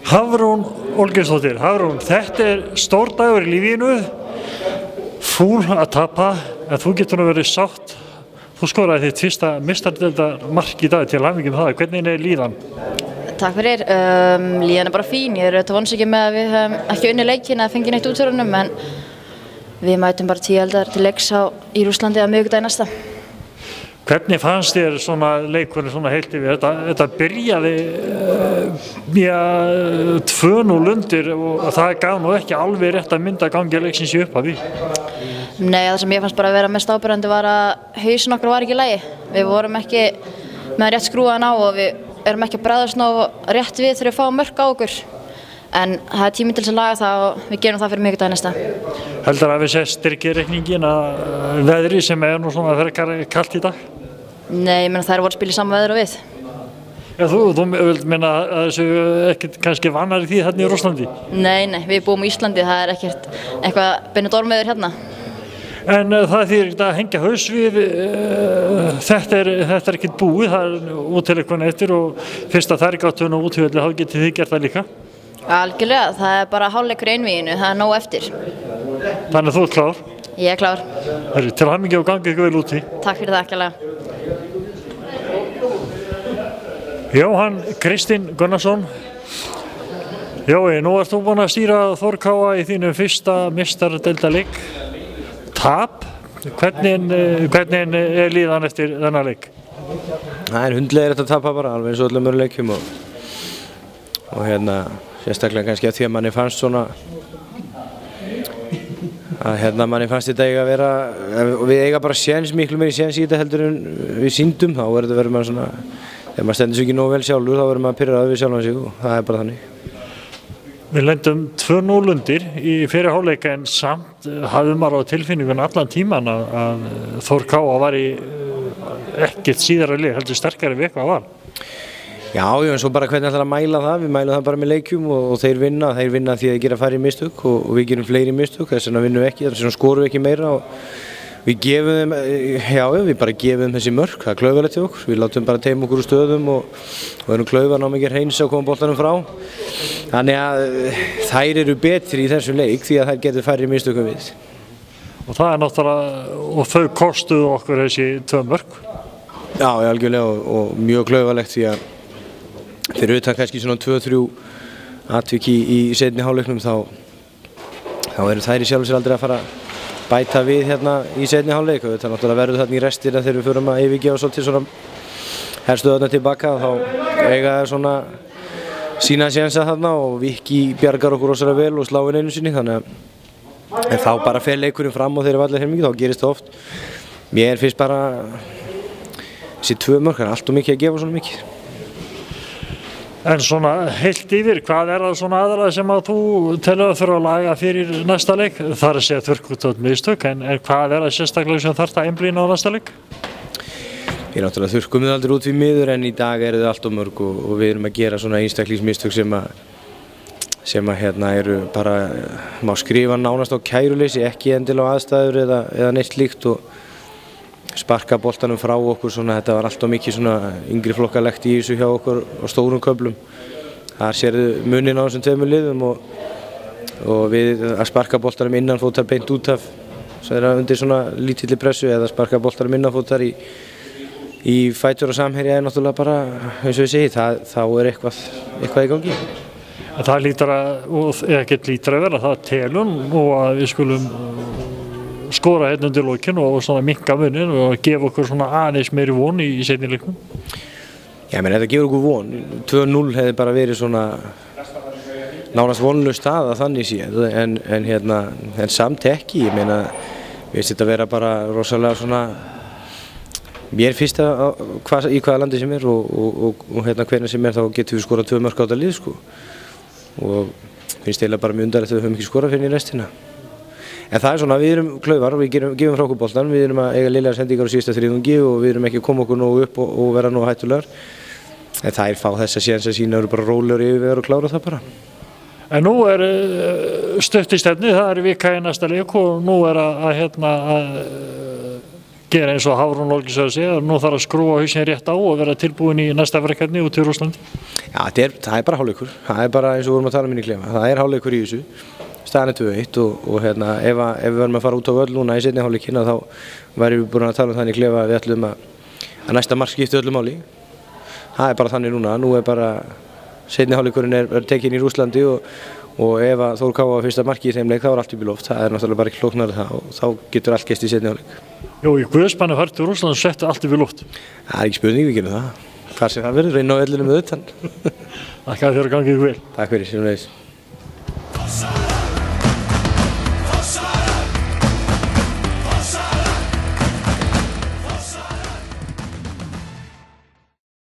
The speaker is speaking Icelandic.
Hafrún Olgeirsdóttir, Hafrún, þetta stór dagur í lífinu, fúl að tapa, en þú getur nú verið sátt. Þú skoraði þitt fyrsta meistaradeildarmark í dag, til hamingju með það. Hvernig líðan? Takk fyrir. Líðan bara fín. Ég auðvitað vonsvikið með að við höfum ekki unnið leikinn eða fengið neitt út úr honum, en við mætum bara 10 eldar til leiks í Rússlandi á miðvikudaginn næsta. Hvernig fannst þér svona leikurinn svona heilt yfir? Þetta byrjaði 2-0 undir og það gaf nú ekki alveg rétt að mynda gangi leiksins í upphafi. Nei, það sem ég fannst bara að vera mest áberandi var að hausinn okkar var ekki í lagi. Við vorum ekki með rétt skrúðan á og við erum ekki að bregðast nógu rétt við þegar við fáum mörk á okkur. En það er tími til þess að laga það og við gerum það fyrir miðvikudaginn næsta. Heldur að við sé styrkjareikningin að veðri sem nú svona frekar kalt í dag? Nei, ég meina þær voru að spila í sama veður og við. Ja, þú vilt meina að þessu ekkert kannski vannar í því hérna í Rússlandi? Nei, við búum í Íslandi, það er ekkert eitthvað beinut ormeður hérna. En það þýðir ekki að hengja haus við, þetta er ekkert búið, það er útileikun eftir og fyrst að það er gátt og útvöldi, þá getið þið gert það líka? Algjörlega, það er bara hálfleikur í einvíginu, það er nóg eftir. Þannig að þú ert klár? Ég er klár. Til hamingju og gangi ykkur vel úti. Takk fyrir það, ekkert. Jóhann Kristinn Gunnarsson. Jói, nú ert þú búinn að stýra Þór KA í þínum fyrsta meistaradeildarleik. Tap. Hvernig líðan eftir þennan leik? Það er hundlegilegt að tapa bara, alveg eins og öllum öðrum leikjum og hérna, sérstaklega kannski að því að manni fannst svona að manni fannst þetta eiga að vera, við eiga bara séns, miklu meiri séns í þetta heldur en við sýndum, þá verður maður svona, þegar maður stendur sig ekki nógu vel sjálfur, þá verður maður pirraður við sjálfan sig og það er bara þannig. Við lendum 2-0 undir í fyrri hálfleik en samt hafði maður á tilfinningun allan tíman að Þór KA var í ekkert síðara lið, heldur sterkari við eitthvað var. Já, en svo bara hvernig ætlar að mæla það, við mælum það bara með leikjum og þeir vinna því að þeir gera færri mistök og við gerum fleiri mistök, þess vegna vinnum við ekki, þess vegna skorum við ekki meira og við gefum þeim, við bara gefum þeim þessi mörk, það er klaufalegt til okkur, við látum bara teima okkur úr stöðum og erum klaufar, náum ekki að hreinsa og koma boltanum frá. Þannig að þær eru betri í þessum leik því að þær getur færri mistökum við. Og það er náttúrulega, og þau kostuðu okkur þessi 2 mörk? Já, algjörlega og mjög klaufalegt því að fyrir utan kannski svona 2-3 atvik í seinni hálfleiknum þá eru þær í sjálfu sér aldrei að fara að bæta við hérna í seinni hálfleik og þetta náttúrulega verður þarna í restina þegar við förum að yfirgefa svolítið svona herstöðarna tilbaka og þá eiga þær svona sína sénsa þarna og Viki bjargar okkur rosalega vel og slá inn einu sinni þannig að en þá bara fer leikurinn fram og þeir eru allir heilmikið, þá gerist það oft. Mér finnst bara þessi 2 mörk, það er allt og mikið að gefa svona mikið. En svona heilt yfir, hvað er það svona aðalega sem að þú telur að þurfa að laga fyrir næsta leik? Það er að segja þurrkutótt mistök, en hvað er það sérstaklega sem þarf það einblína á næsta leik? Við náttúrulega þurrkum við aldrei út við miður en í dag eru þau allt of mörg og við erum að gera svona einstaklingsmistök sem eru bara, má skrifa nánast á kæruleysi, ekki endilega á aðstæður eða neitt slíkt og sparka boltanum frá okkur svona, þetta var alltaf mikið svona yngri flokkalegt í þessu hjá okkur á stórum köflum. Þar sérðu munin á þessum 2 liðum og við að sparka boltanum innanfótar beint út af undir svona lítilli pressu eða sparka boltanum innanfótar í fætur og samherja er náttúrulega bara, eins og ég segi, þá er eitthvað í gangi. Það lítur að vera það telum og að við skulum skora hérna undir lokin og svona minnka munin og gefa okkur svona aðeins meiri von í seinni leiknum? Já, menn þetta gefur okkur von. 2-0 hefði bara verið svona nánast vonlaus staða þannig séð en samt ekki, ég meina við finnst þetta vera bara rosalega svona mér finnst það í hvaða landi sem er og hvernig sem er þá getum við skorað 2 mörk á þetta lið sko og finnst eiginlega bara mjög undarlegt að við höfum ekki skorað fyrir í restina. En það er svona, við erum klaufar, við gefum frá okkur boltan, við erum að eiga lélegar sendingar á síðasta þriðjungi og við erum ekki að koma okkur nógu upp og vera nógu hættulegar. En það er fá þessa séns að sína eru bara rólegur yfir og klára það bara. En nú er stutt í stefnu, það er vika í næsta leik og nú er að gera eins og Hafrún Olgeirsdóttir segir, nú þarf að skrúa hausinn rétt á og vera tilbúin í næsta verkefni út í Rússlandi. Já, það bara hálfleikur, það bara eins og við vorum að tala í klefa, það hálfleikur í þessu, staðan 2-1 og hérna, ef við verðum að fara út á völl núna í seinni hálfleikinn þá værum við búin að tala þannig í klefa að við ætlum að næsta mark skipti öllu máli. Það bara þannig núna, nú bara seinni hálfleikurinn tekinn í Rússlandi og ef að Þór Káa fyrsta marki í þeim leik þá allt upp í loft, það náttúrulega bara ekki flóknara það og þá getur allt gerst í seinni hálfleik. Jó, í guðspannu fært til Rússland og settu allt upp í loft. Það ekki spurning, við gerum það. Hvað sem það verður, reyna á vellinum með utan. Þakka þér og gangið vel. Takk fyrir,